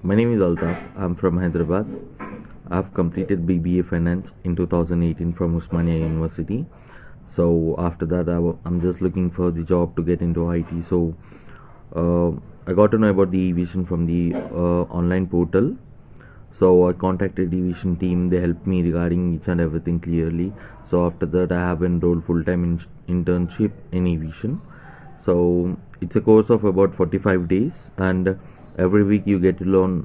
My name is Althaf. I'm from Hyderabad. I've completed BBA Finance in 2018 from Osmania University. So after that, I'm just looking for the job to get into IT. So I got to know about the Evision from the online portal. So I contacted the Evision team. They helped me regarding each and everything clearly. So after that, I have enrolled full-time in internship in Evision. So it's a course of about 45 days, and every week you get to learn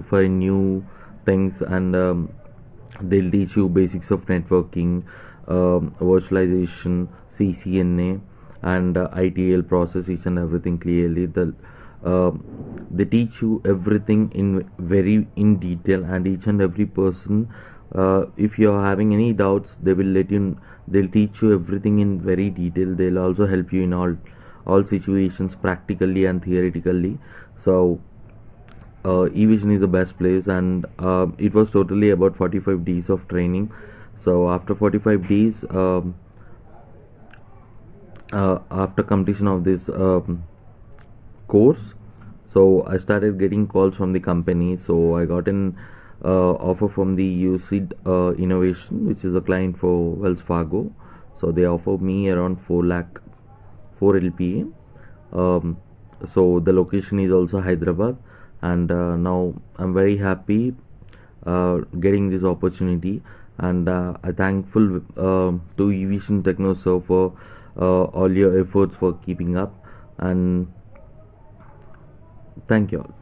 for new things, and they'll teach you basics of networking, virtualization, CCNA, and ITL process, each and everything clearly. They teach you everything in very in detail, and each and every person, if you're having any doubts, they'll teach you everything in very detail. They'll also help you in all situations, practically and theoretically. So Evision is the best place, and it was totally about 45 days of training. So after 45 days, after completion of this course, so I started getting calls from the company. So I got an offer from the Euclid Innovation, which is a client for Wells Fargo. So they offered me around 4 lakh, 4 LPA. So the location is also Hyderabad, and now I'm very happy getting this opportunity, and I'm thankful to Evision TechnoServe for all your efforts for keeping up, and thank you all.